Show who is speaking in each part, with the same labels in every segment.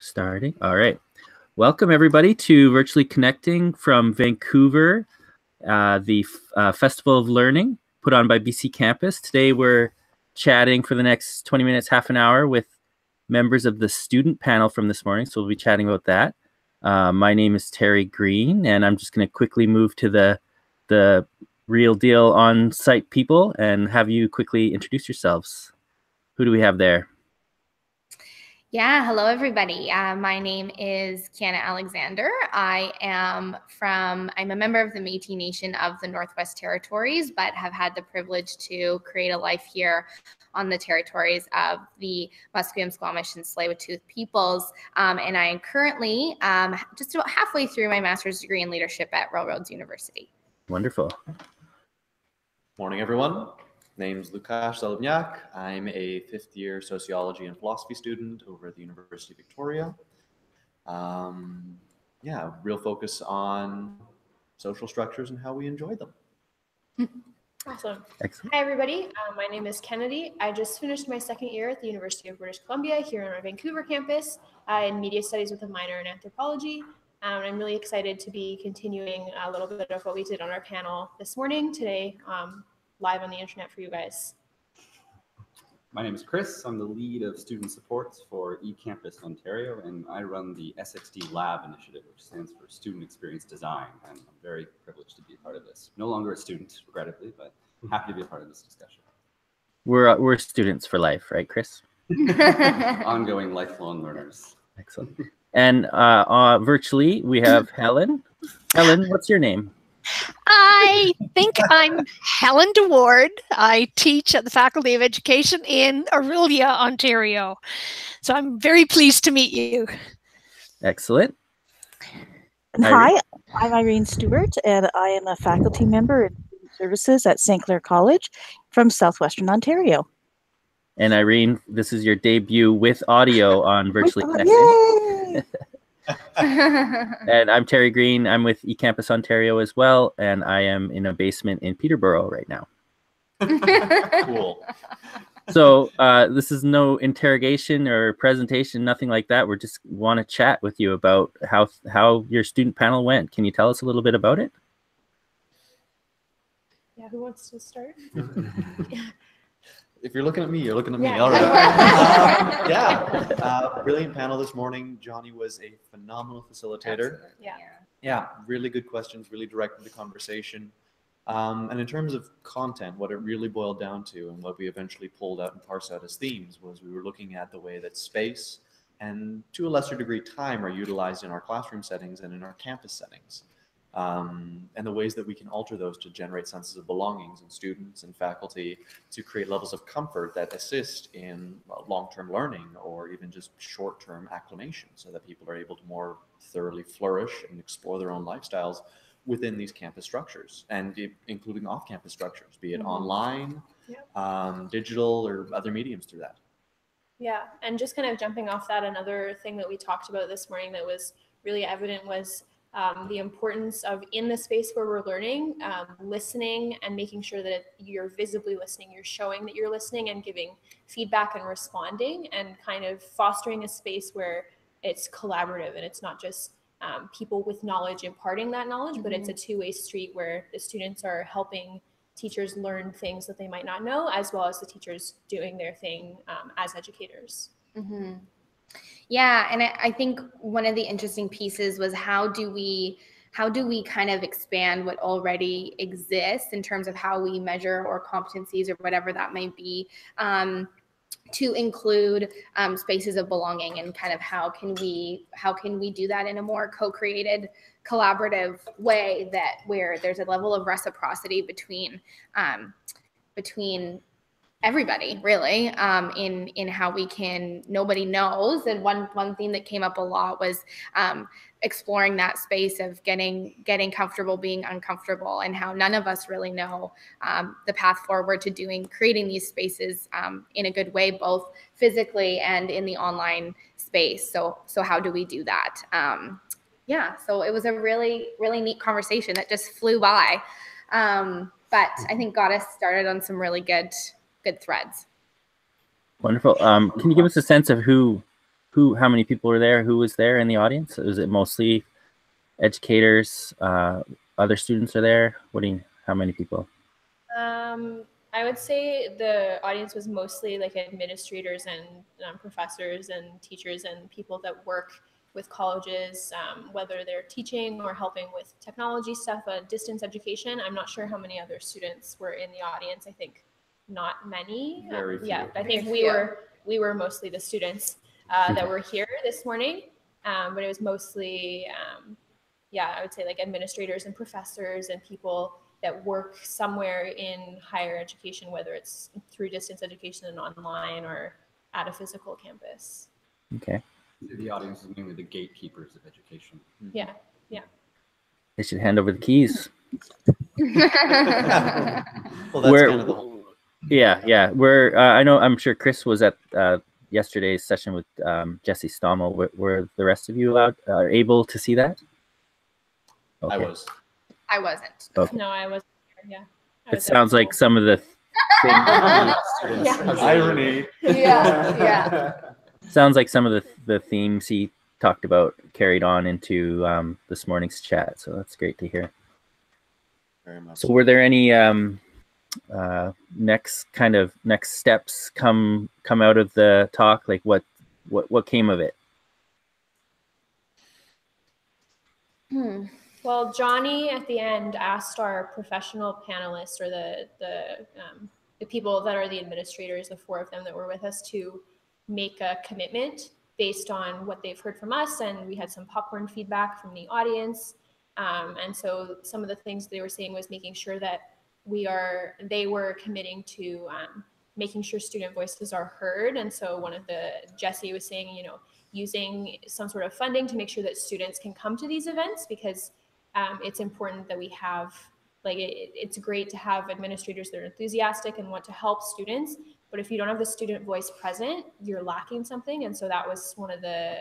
Speaker 1: Starting. All right. Welcome, everybody, to Virtually Connecting from Vancouver, the Festival of Learning put on by BC Campus. Today, we're chatting for the next 20 minutes, half an hour with members of the student panel from this morning. So we'll be chatting about that. My name is Terry Green, and I'm just going to quickly move to the real deal on-site people and have you quickly introduce yourselves. Who do we have there?
Speaker 2: Yeah, hello everybody. My name is Kiana Alexander. I'm a member of the Métis Nation of the Northwest Territories, but have had the privilege to create a life here on the territories of the Musqueam, Squamish, and Tsleil-Waututh peoples. And I am currently just about halfway through my master's degree in leadership at Railroads University.
Speaker 1: Wonderful.
Speaker 3: Morning, everyone. Name's Lukash, Zalubniak. I'm a fifth-year sociology and philosophy student over at the University of Victoria. Yeah, real focus on social structures and how we enjoy them.
Speaker 4: Awesome.
Speaker 1: Excellent.
Speaker 4: Hi, everybody. My name is Kennedy. I just finished my second year at the University of British Columbia here on our Vancouver campus in media studies with a minor in anthropology. I'm really excited to be continuing a little bit of what we did on our panel this morning today, live on the internet for you guys.
Speaker 5: My name is Chris. I'm the lead of student supports for eCampus Ontario, and I run the SXD Lab initiative, which stands for Student Experience Design. And I'm very privileged to be a part of this. No longer a student, regrettably, but I'm happy to be a part of this discussion.
Speaker 1: We're students for life, right, Chris?
Speaker 5: Ongoing lifelong learners.
Speaker 1: Excellent. And virtually, we have Helen. Helen, what's your name?
Speaker 6: I think I'm Helen DeWard. I teach at the Faculty of Education in Orillia, Ontario. So I'm very pleased to meet you.
Speaker 1: Excellent.
Speaker 7: And hi, I'm Irene Stewart, and I am a faculty member in services at St. Clair College from Southwestern Ontario.
Speaker 1: And Irene, this is your debut with audio on Virtually Connecting.
Speaker 7: Yay!
Speaker 1: And I'm Terry Green. I'm with eCampus Ontario as well, and I am in a basement in Peterborough right now.
Speaker 3: Cool.
Speaker 1: So this is no interrogation or presentation, nothing like that. We just want to chat with you about how your student panel went. Can you tell us a little bit about it?
Speaker 4: Yeah, who wants to start?
Speaker 3: If you're looking at me, you're looking at me.
Speaker 4: Yeah.
Speaker 3: All right. Brilliant panel this morning. Johnny was a phenomenal facilitator.
Speaker 4: Yeah.
Speaker 3: Yeah, really good questions, really directed the conversation. And in terms of content, what it really boiled down to and what we eventually pulled out and parsed out as themes was we were looking at the way that space and to a lesser degree time are utilized in our classroom settings and in our campus settings. And the ways that we can alter those to generate senses of belongings in students and faculty to create levels of comfort that assist in long-term learning or even just short-term acclimation so that people are able to more thoroughly flourish and explore their own lifestyles within these campus structures and including off-campus structures, be it online, digital, or other mediums through that.
Speaker 4: Yeah, and just kind of jumping off that, another thing that we talked about this morning that was really evident was the importance of, in the space where we're learning, listening and making sure that you're visibly listening, you're showing that you're listening and giving feedback and responding and kind of fostering a space where it's collaborative and it's not just people with knowledge imparting that knowledge, but it's a two-way street where the students are helping teachers learn things that they might not know, as well as the teachers doing their thing as educators.
Speaker 2: Mm-hmm. Yeah, and I think one of the interesting pieces was how do we kind of expand what already exists in terms of how we measure or competencies or whatever that may be, to include spaces of belonging, and kind of how can we do that in a more co-created, collaborative way where there's a level of reciprocity between everybody really, in how we can, nobody knows. And one theme that came up a lot was exploring that space of getting comfortable being uncomfortable, and how none of us really know the path forward to creating these spaces in a good way, both physically and in the online space. So how do we do that? Yeah, so it was a really, really neat conversation that just flew by. But I think got us started on some really good threads.
Speaker 1: Wonderful. Can you give us a sense of who how many people were there? Who was there in the audience? Was it mostly educators? Other students are there? How many people?
Speaker 4: I would say the audience was mostly like administrators and professors and teachers and people that work with colleges, whether they're teaching or helping with technology stuff, distance education. I'm not sure how many other students were in the audience. I think not many.
Speaker 3: Very few.
Speaker 4: Yeah, I think we were mostly the students that were here this morning, but it was mostly, yeah, I would say like administrators and professors and people that work somewhere in higher education, whether it's through distance education and online or at a physical campus.
Speaker 1: Okay.
Speaker 5: The audience is mainly the gatekeepers of education.
Speaker 4: Yeah, yeah.
Speaker 1: They should hand over the keys.
Speaker 3: Well, that's kind of the whole.
Speaker 1: Yeah. I'm sure Chris was at yesterday's session with Jesse Stommel. Were the rest of you able to see that? Okay.
Speaker 3: I was.
Speaker 2: I wasn't.
Speaker 1: Okay.
Speaker 4: No, I wasn't here. Yeah.
Speaker 1: It sounds like some of the things.
Speaker 3: Irony.
Speaker 2: Yeah.
Speaker 1: Sounds like some of the themes he talked about carried on into this morning's chat. So that's great to hear.
Speaker 3: Very much.
Speaker 1: So were there any next steps come out of the talk? Like what came of it?
Speaker 4: Well, Johnny at the end asked our professional panelists, or the people that are the administrators, the 4 of them that were with us, to make a commitment based on what they've heard from us, and we had some popcorn feedback from the audience. And so some of the things they were saying was making sure that they were committing to making sure student voices are heard. And so Jesse was saying, using some sort of funding to make sure that students can come to these events, because it's important that we have, it's great to have administrators that are enthusiastic and want to help students, but if you don't have the student voice present, you're lacking something. And so that was one of the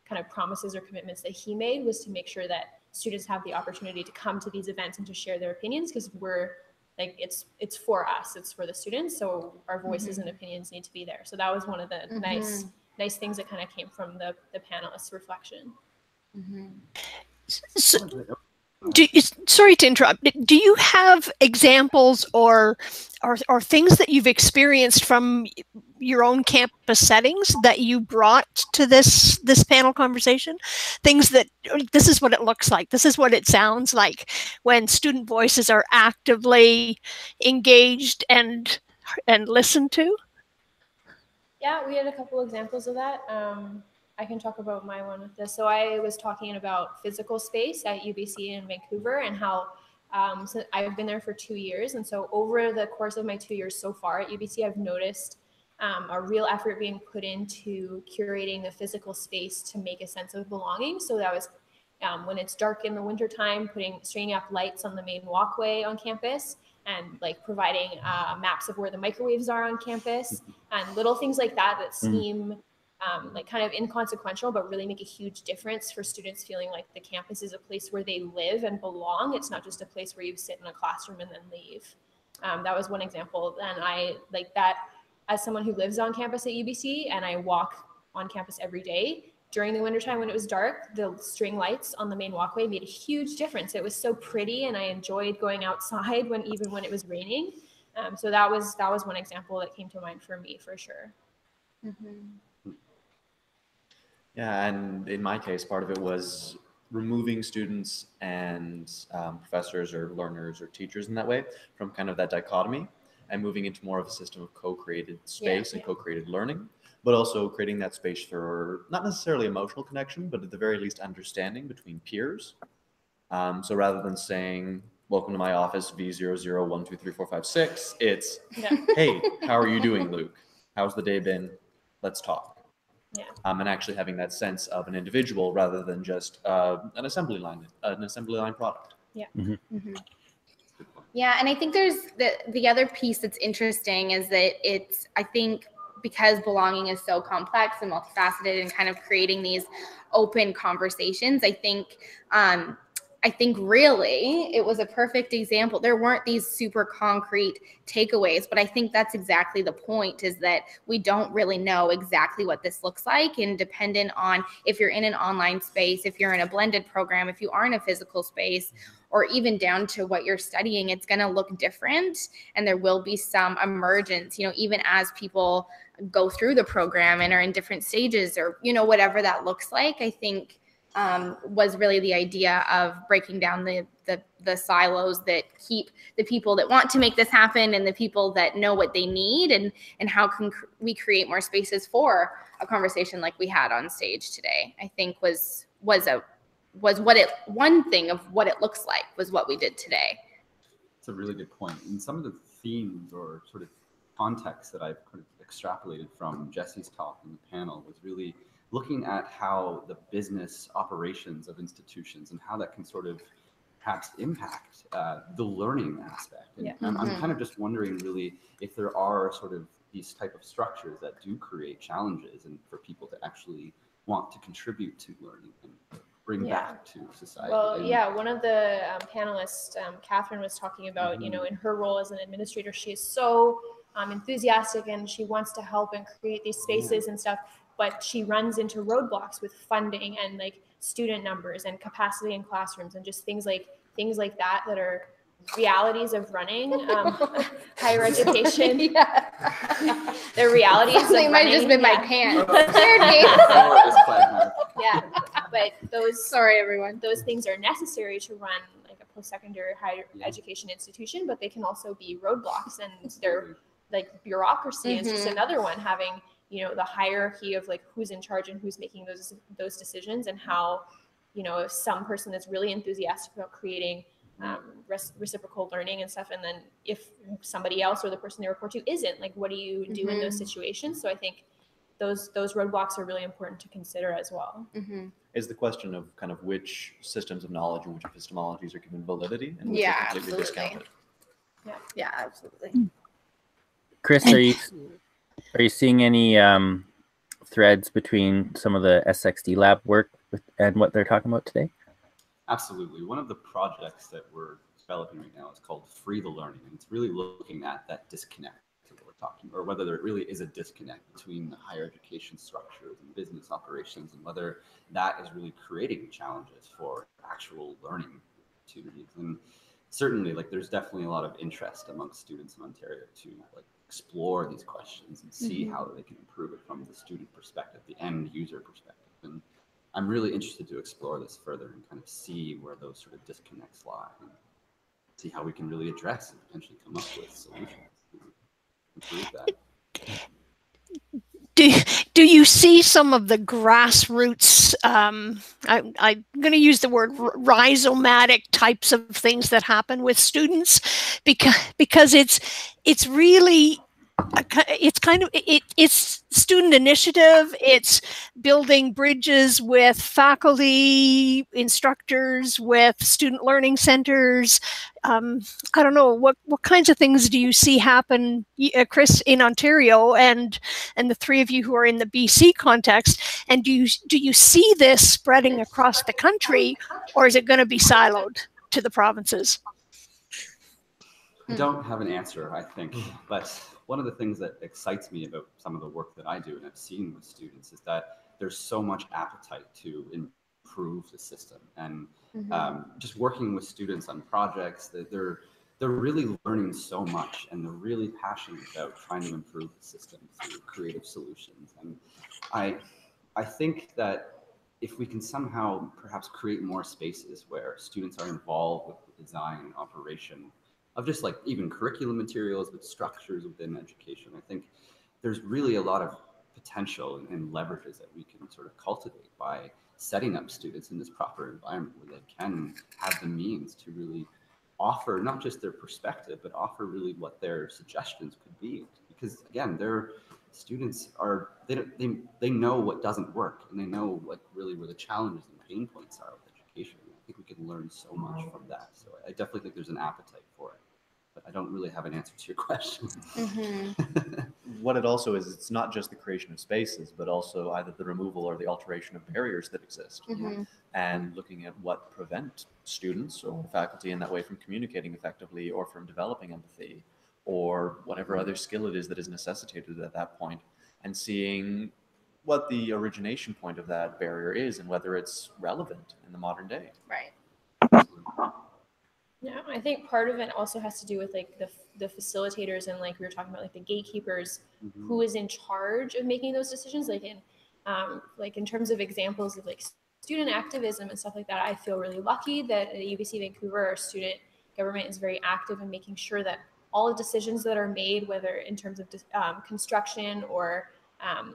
Speaker 4: kind of promises or commitments that he made, was to make sure that students have the opportunity to come to these events and to share their opinions, because it's for us, it's for the students, so our voices and opinions need to be there. So that was one of the nice things that kind of came from the panelists' reflection.
Speaker 6: So, sorry to interrupt. Do you have examples or things that you've experienced from your own campus settings that you brought to this panel conversation? Things that, this is what it looks like, this is what it sounds like when student voices are actively engaged and listened to?
Speaker 4: Yeah, we had a couple examples of that. I can talk about my one with this. So I was talking about physical space at UBC in Vancouver, and how so I've been there for 2 years. And so over the course of my 2 years so far at UBC, I've noticed a real effort being put into curating the physical space to make a sense of belonging. So that was when it's dark in the wintertime, stringing up lights on the main walkway on campus, and providing maps of where the microwaves are on campus, and little things like that seem kind of inconsequential, but really make a huge difference for students feeling like the campus is a place where they live and belong. It's not just a place where you sit in a classroom and then leave. That was one example. And I like that as someone who lives on campus at UBC, and I walk on campus every day. During the wintertime when it was dark, the string lights on the main walkway made a huge difference. It was so pretty, and I enjoyed going outside even when it was raining. So that was one example that came to mind for me, for sure.
Speaker 3: Yeah, and in my case, part of it was removing students and professors or learners or teachers in that way from kind of that dichotomy, and moving into more of a system of co-created space and co-created learning, but also creating that space for not necessarily emotional connection, but at the very least understanding between peers. So rather than saying, welcome to my office, V00123456, it's, hey, how are you doing, Luke? How's the day been? Let's talk.
Speaker 4: Yeah.
Speaker 3: And actually having that sense of an individual rather than just an assembly line product.
Speaker 4: Yeah.
Speaker 2: Yeah, and I think there's the other piece that's interesting is that I think because belonging is so complex and multifaceted, and kind of creating these open conversations, I think I think really it was a perfect example. There weren't these super concrete takeaways, but I think that's exactly the point, is that we don't really know exactly what this looks like. And dependent on if you're in an online space, if you're in a blended program, if you are in a physical space, or even down to what you're studying, it's going to look different. And there will be some emergence, even as people go through the program and are in different stages, or, whatever that looks like. I think was really the idea of breaking down the silos that keep the people that want to make this happen and the people that know what they need, and how can we create more spaces for a conversation like we had on stage today. I think was one thing of what it looks like was what we did today.
Speaker 5: It's a really good point. And some of the themes or sort of context that I've kind of extrapolated from Jesse's talk in the panel was really looking at how the business operations of institutions and how that can sort of perhaps impact the learning aspect. And I'm kind of just wondering really if there are sort of these type of structures that do create challenges and for people to actually want to contribute to learning and bring back to society.
Speaker 4: Well, one of the panelists, Catherine, was talking about, in her role as an administrator, she is so enthusiastic and she wants to help and create these spaces and stuff, but she runs into roadblocks with funding and like student numbers and capacity in classrooms and just things like that are realities of running higher education. The realities of running.
Speaker 2: Might have just been my pants.
Speaker 4: Yeah, but those.
Speaker 2: Sorry, everyone.
Speaker 4: Those things are necessary to run like a post-secondary higher education institution, but they can also be roadblocks, and they're like bureaucracy is just another one. Having the hierarchy of like who's in charge and who's making those decisions, and how if some person is really enthusiastic about creating reciprocal learning and stuff, and then if somebody else or the person they report to isn't, like what do you do in those situations? So I think those roadblocks are really important to consider as well.
Speaker 3: Is the question of kind of which systems of knowledge and which epistemologies are given validity and which are completely discounted.
Speaker 2: Yeah, absolutely.
Speaker 1: Chris, are you seeing any threads between some of the SXD lab work and what they're talking about today?
Speaker 5: Absolutely. One of the projects that we're developing right now is called Free the Learning, and it's really looking at that disconnect that we're talking, or whether there really is a disconnect between the higher education structures and business operations, and whether that is really creating challenges for actual learning opportunities. And certainly, like, there's definitely a lot of interest amongst students in Ontario to like explore these questions and see how they can improve it from the student perspective, the end user perspective. And I'm really interested to explore this further and kind of see where those sort of disconnects lie and see how we can really address and potentially come up with solutions to improve that.
Speaker 6: Do you see some of the grassroots, I'm going to use the word rhizomatic types of things that happen with students, because it's really, it's student initiative. It's building bridges with faculty, instructors, with student learning centers. I don't know, what kinds of things do you see happen, Chris, in Ontario, and the three of you who are in the BC context? And do you see this spreading across the country, or is it going to be siloed to the provinces?
Speaker 5: I don't have an answer, I think, but one of the things that excites me about some of the work that I do and I've seen with students is that there's so much appetite to improve the system, and just working with students on projects that they're really learning so much, and they're really passionate about trying to improve the system through creative solutions. And I think that if we can somehow perhaps create more spaces where students are involved with the design and operation of just like even curriculum materials with structures within education, I think there's really a lot of potential and leverages that we can sort of cultivate by setting up students in this proper environment where they can have the means to really offer not just their perspective, but offer really what their suggestions could be. Because again, their students are, they know what doesn't work, and they know what really where the challenges and pain points are with education. I think we can learn so much from that. So I definitely think there's an appetite for it. But I don't really have an answer to your question.
Speaker 3: What it also is, it's not just the creation of spaces, but also either the removal or the alteration of barriers that exist. And looking at what prevent students or faculty in that way from communicating effectively or from developing empathy or whatever other skill it is that is necessitated at that point, and seeing what the origination point of that barrier is and whether it's relevant in the modern day.
Speaker 2: Right.
Speaker 4: Yeah, I think part of it also has to do with like the facilitators and like we were talking about like the gatekeepers, who is in charge of making those decisions. Like in terms of examples of like student activism and stuff like that, I feel really lucky that at UBC Vancouver, our student government is very active in making sure that all the decisions that are made, whether in terms of construction or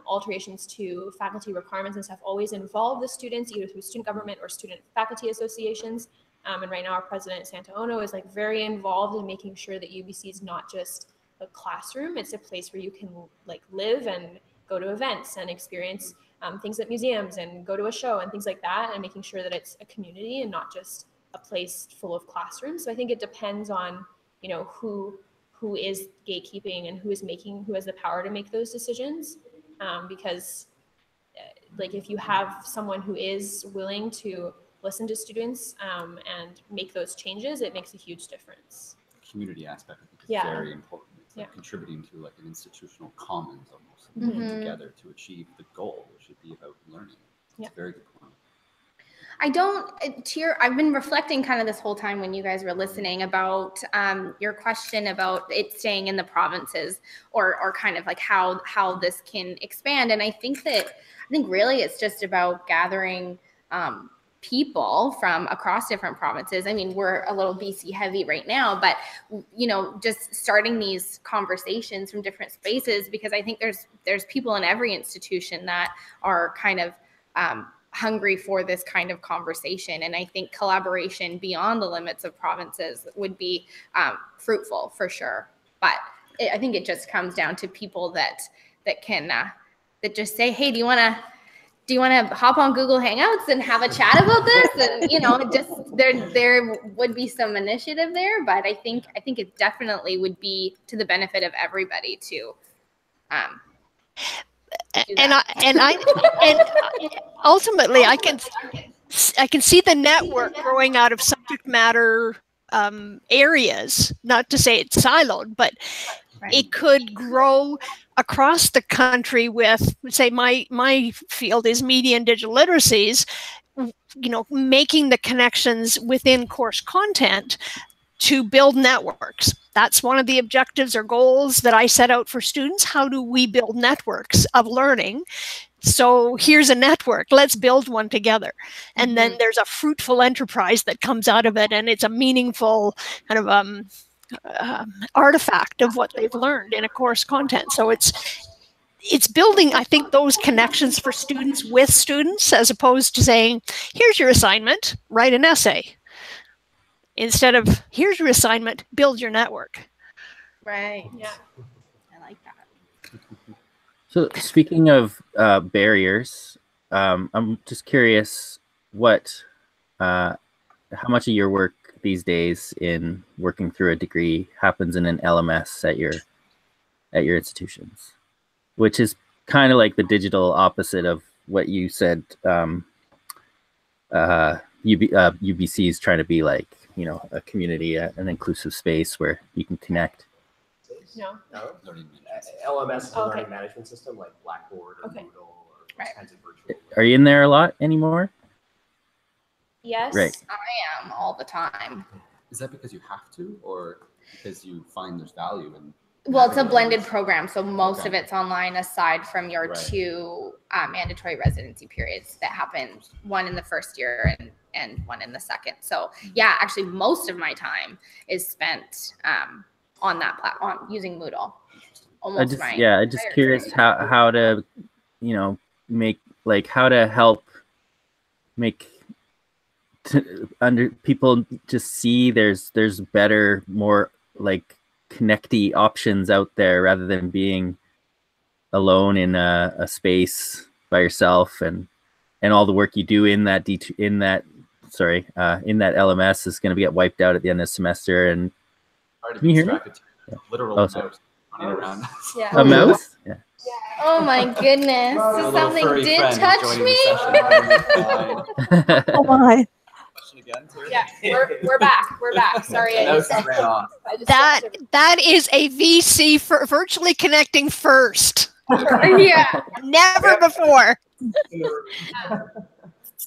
Speaker 4: alterations to faculty requirements and stuff, always involve the students, either through student government or student faculty associations. And right now our president, Santa Ono, is like very involved in making sure that UBC is not just a classroom, it's a place where you can like live and go to events and experience things at museums and go to a show and things like that, and making sure that it's a community and not just a place full of classrooms. So I think it depends on, you know, who is gatekeeping and who has the power to make those decisions. Because like if you have someone who is willing to listen to students and make those changes, it makes a huge difference.
Speaker 5: The community aspect, I think, is very important. It's like contributing to like an institutional commons almost, working together to achieve the goal, which should be about learning. It's a very good point.
Speaker 2: I've been reflecting kind of this whole time when you guys were listening about your question about it staying in the provinces or kind of like how this can expand. And I think really it's just about gathering people from across different provinces. I mean, we're a little BC heavy right now, but you know, just starting these conversations from different spaces, because I think there's people in every institution that are kind of hungry for this kind of conversation. And I think collaboration beyond the limits of provinces would be fruitful for sure. But I think it just comes down to people that can that just say, hey, do you want to hop on Google Hangouts and have a chat about this? And, you know, just there would be some initiative there, but I think it definitely would be to the benefit of everybody to
Speaker 6: and ultimately I can see the network growing out of subject matter areas, not to say it's siloed, but it could grow across the country with, say, my field is media and digital literacies, you know, making the connections within course content to build networks. That's one of the objectives or goals that I set out for students. How do we build networks of learning? So here's a network, let's build one together. And then there's a fruitful enterprise that comes out of it, and it's a meaningful kind of artifact of what they've learned in a course content. So it's building, I think, those connections for students with students, as opposed to saying, here's your assignment, write an essay. Instead of, here's your assignment, build your network.
Speaker 2: Right. Yeah. I like that.
Speaker 1: So speaking of barriers, I'm just curious how much of your work these days in working through a degree happens in an LMS at your institutions, which is kind of like the digital opposite of what you said. UBC is trying to be like, you know, a community, an inclusive space where you can connect.
Speaker 4: No.
Speaker 8: LMS is a learning management system like Blackboard or Moodle or those kinds of virtual.
Speaker 1: Are you in there a lot anymore?
Speaker 4: Yes.
Speaker 1: Right.
Speaker 2: I am all the time.
Speaker 5: Is that because you have to, or because you find there's value in?
Speaker 2: Well, it's a blended program, so most of it's online, aside from your two mandatory residency periods that happen, one in the first year and one in the second. So yeah, actually most of my time is spent on that platform using Moodle. I'm just curious
Speaker 1: how to, you know, how to help make people just see there's better, more like connecty options out there rather than being alone in a space by yourself, and all the work you do in that LMS is going to get wiped out at the end of the semester, and
Speaker 5: Hard to
Speaker 1: Can you
Speaker 5: be
Speaker 1: hear me?
Speaker 5: distracted. Literal
Speaker 1: Oh,
Speaker 5: mouse
Speaker 1: sorry.
Speaker 5: running around.
Speaker 4: Yeah.
Speaker 1: A mouse? Yeah.
Speaker 2: Oh my goodness.
Speaker 5: A little
Speaker 2: Something
Speaker 5: furry
Speaker 2: did
Speaker 5: friend is
Speaker 2: touch
Speaker 5: joining
Speaker 2: me.
Speaker 5: the session.
Speaker 7: Oh my.
Speaker 5: Question again, Terry?
Speaker 4: Yeah, we're back. We're back. Sorry,
Speaker 5: The mouse ran off.
Speaker 6: That is a VC for virtually connecting first.
Speaker 2: Yeah.
Speaker 6: Never before.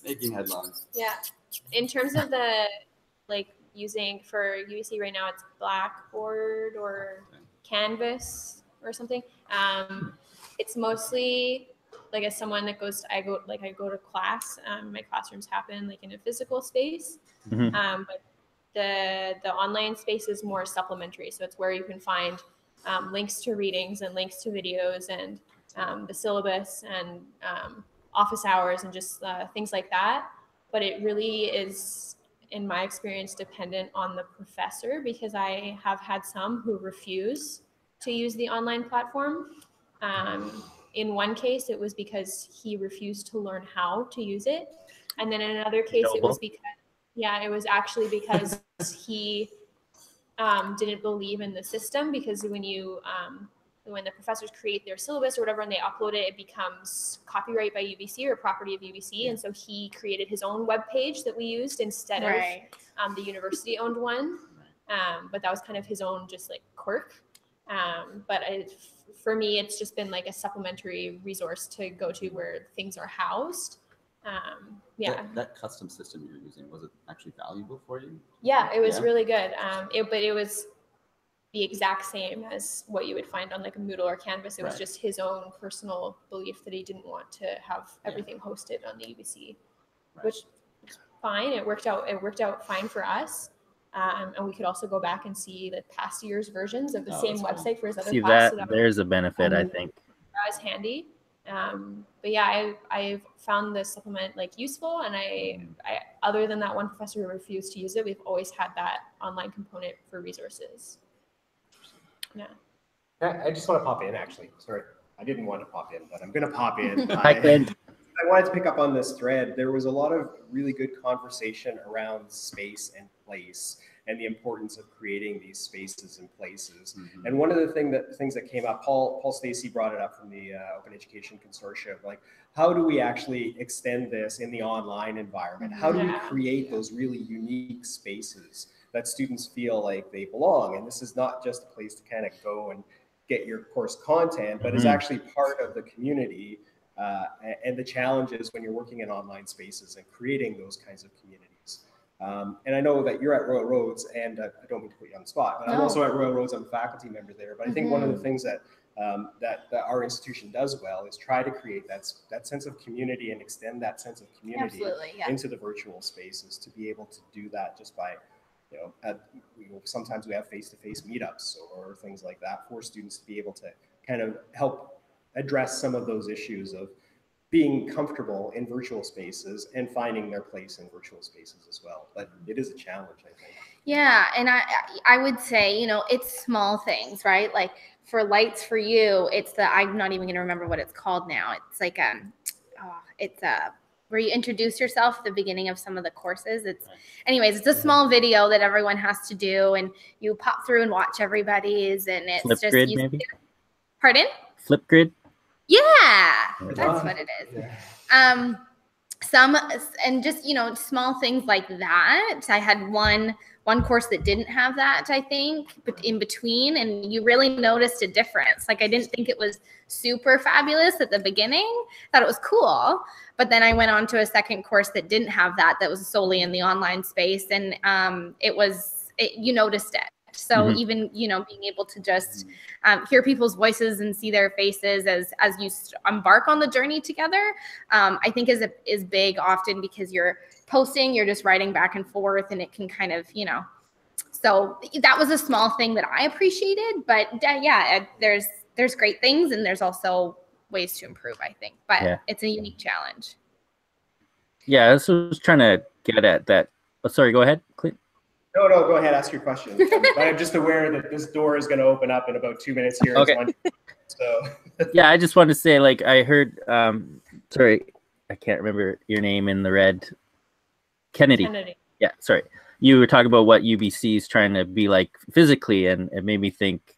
Speaker 5: Making headlines.
Speaker 4: Yeah. In terms of the using for UBC right now, it's Blackboard or Canvas or something. It's mostly like as someone that I go to class. My classrooms happen like in a physical space, but the online space is more supplementary. So it's where you can find links to readings and links to videos and the syllabus and office hours and just things like that. But it really is, in my experience, dependent on the professor, because I have had some who refuse to use the online platform. In one case, it was because he refused to learn how to use it. And then in another case, it was actually because he didn't believe in the system, because when the professors create their syllabus or whatever and they upload it, it becomes copyright by UBC or property of UBC. And so he created his own webpage that we used instead of the university owned one. But that was kind of his own just like quirk. But for me, it's just been like a supplementary resource to go to where things are housed.
Speaker 5: That custom system you're using, was it actually valuable for you?
Speaker 4: Yeah, it was really good. But it was the exact same as what you would find on like a Moodle or Canvas. It was just his own personal belief that he didn't want to have everything hosted on the UBC, which is fine. It worked out fine for us. And we could also go back and see the past year's versions of the same website for his other class.
Speaker 1: So there's a benefit, I think.
Speaker 4: That was handy. But yeah, I've found the supplement like useful, and I other than that one professor who refused to use it, we've always had that online component for resources. Yeah.
Speaker 8: I just want to pop in, actually. Sorry, I didn't want to pop in, but I'm going to pop in.
Speaker 1: Hi, Clint.
Speaker 8: I wanted to pick up on this thread. There was a lot of really good conversation around space and place and the importance of creating these spaces and places. Mm-hmm. And one of the things that came up, Paul Stacey brought it up from the Open Education Consortium, like how do we actually extend this in the online environment? How do we create those really unique spaces that students feel like they belong? And this is not just a place to kind of go and get your course content, but is actually part of the community. And the challenges when you're working in online spaces and creating those kinds of communities. And I know that you're at Royal Roads, and I don't mean to put you on the spot, but I'm also at Royal Roads. I'm a faculty member there. But I think one of the things that our institution does well is try to create that sense of community and extend that sense of community into the virtual spaces, to be able to do that just by, sometimes we have face-to-face meetups or things like that for students to be able to kind of help address some of those issues of being comfortable in virtual spaces and finding their place in virtual spaces as well. But it is a challenge, I think.
Speaker 2: Yeah, and I would say, it's small things, right? Like for Lights for You, it's I'm not even going to remember what it's called now. It's like where you introduce yourself at the beginning of some of the courses. It's a small video that everyone has to do, and you pop through and watch everybody's, and it's
Speaker 1: Flipgrid, maybe?
Speaker 2: Pardon?
Speaker 1: Flipgrid?
Speaker 2: Yeah, that's what it is. Yeah. Small things like that. I had one course that didn't have that, I think, but in between, and you really noticed a difference. Like I didn't think it was super fabulous at the beginning, thought it was cool, but then I went on to a second course that didn't have that was solely in the online space, and you noticed it. So even, being able to just hear people's voices and see their faces as you embark on the journey together, I think is big often, because you're posting, you're just writing back and forth, and it can kind of, so that was a small thing that I appreciated. But there's great things, and there's also ways to improve, I think. But it's a unique challenge. Yeah,
Speaker 1: I was trying to get at that. Oh, sorry, go ahead, Clint.
Speaker 8: No, go ahead, ask your question. But I'm just aware that this door is going to open up in about 2 minutes here.
Speaker 1: Okay.
Speaker 8: So.
Speaker 1: Yeah, I just wanted to say, like, I heard, sorry, I can't remember your name in the red. Kennedy. Yeah, sorry. you were talking about what UBC is trying to be like physically, and it made me think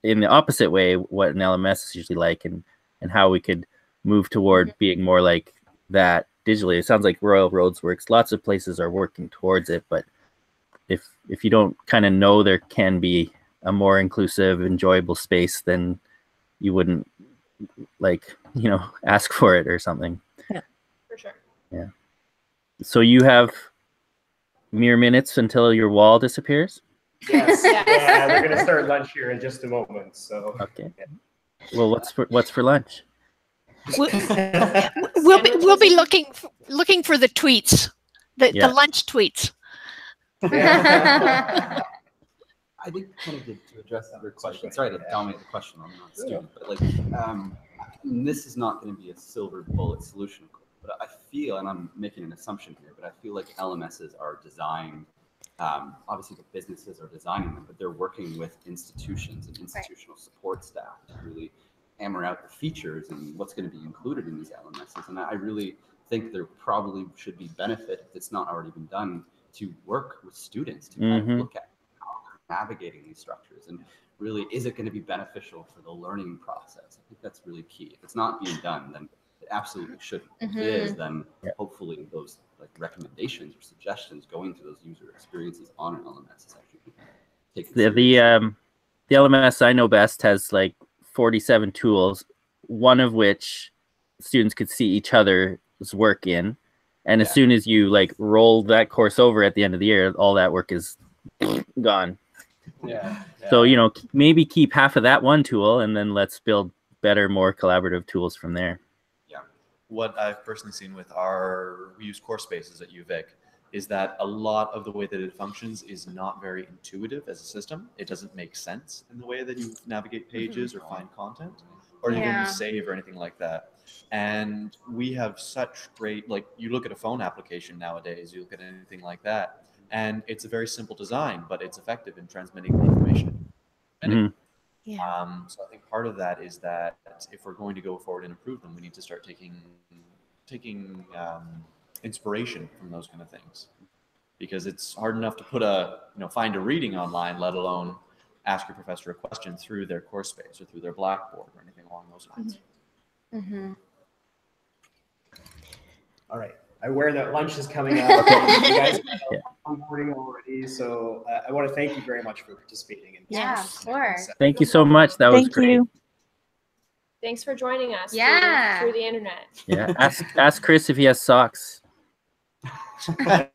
Speaker 1: in the opposite way what an LMS is usually like, and how we could move toward being more like that digitally. It sounds like Royal Roads works. Lots of places are working towards it, but if you don't kind of know there can be a more inclusive, enjoyable space, then you wouldn't ask for it or something.
Speaker 4: Yeah, for sure.
Speaker 1: Yeah. So you have mere minutes until your wall disappears?
Speaker 8: Yes. Yeah, we're going to start lunch here in just a moment. So.
Speaker 1: Okay. Well, what's for lunch?
Speaker 6: We'll be looking for the tweets, the lunch tweets.
Speaker 5: I think kind of to address your question. Sorry to dominate the question. I'm not a student, but like this is not going to be a silver bullet solution. But I feel, and I'm making an assumption here, but I feel like LMSs are designed. Obviously, the businesses are designing them, but they're working with institutions and institutional support staff to really hammer out the features and what's going to be included in these LMSs. And I really think there probably should be benefit, if it's not already been done, to work with students to kind of look at how they're navigating these structures. And really, is it going to be beneficial for the learning process? I think that's really key. If it's not being done, then it absolutely shouldn't. If it is, then hopefully those like recommendations or suggestions going to those user experiences on an LMS is actually taken seriously.
Speaker 1: The LMS I know best has like 47 tools, one of which students could see each other's work in. And as soon as you like roll that course over at the end of the year, all that work is gone.
Speaker 3: Yeah.
Speaker 1: So, maybe keep half of that one tool and then let's build better, more collaborative tools from there.
Speaker 3: Yeah. What I've personally seen with we use course spaces at UVic is that a lot of the way that it functions is not very intuitive as a system. It doesn't make sense in the way that you navigate pages or find content or even you save or anything like that. And we have such great, like you look at a phone application nowadays, you look at anything like that, and it's a very simple design, but it's effective in transmitting the information. So I think part of that is that if we're going to go forward and improve them, we need to start taking inspiration from those kind of things, because it's hard enough to put find a reading online, let alone ask your professor a question through their course space or through their Blackboard or anything along those lines.
Speaker 8: All right. I'm aware that lunch is coming up. You guys are recording already, so I want to thank you very much for participating in this.
Speaker 2: Yeah, of course.
Speaker 1: Thank you so much. That was great.
Speaker 7: You.
Speaker 4: Thanks for joining us through the internet.
Speaker 1: Yeah. Ask Chris if he has socks.
Speaker 4: I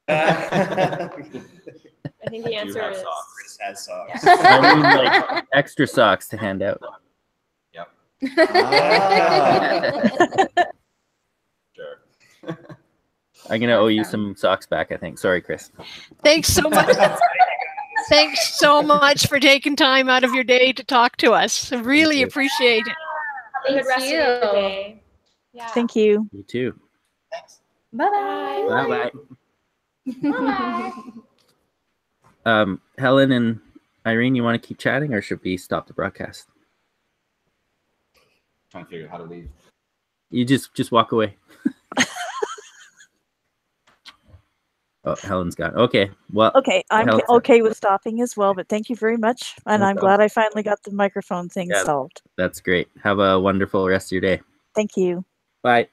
Speaker 4: think the answer is
Speaker 8: Chris has socks.
Speaker 1: I mean, like extra socks to hand out.
Speaker 5: Yep. Sure.
Speaker 1: I'm gonna owe you some socks back, I think. Sorry, Chris.
Speaker 6: Thanks so much. Thanks so much for taking time out of your day to talk to us. I really appreciate it.
Speaker 4: Have a good rest of your day. Yeah.
Speaker 7: Thank you.
Speaker 1: You too.
Speaker 3: Thanks.
Speaker 2: Bye-bye.
Speaker 1: Bye-bye. Helen and Irene, you want to keep chatting or should we stop the broadcast?
Speaker 5: Trying to figure out how to leave.
Speaker 1: You just walk away. Oh, Helen's gone. Okay. Well.
Speaker 7: Okay, I'm okay with stopping as well, but thank you very much. And I'm glad I finally got the microphone thing solved.
Speaker 1: That's great. Have a wonderful rest of your day.
Speaker 7: Thank you.
Speaker 1: Bye.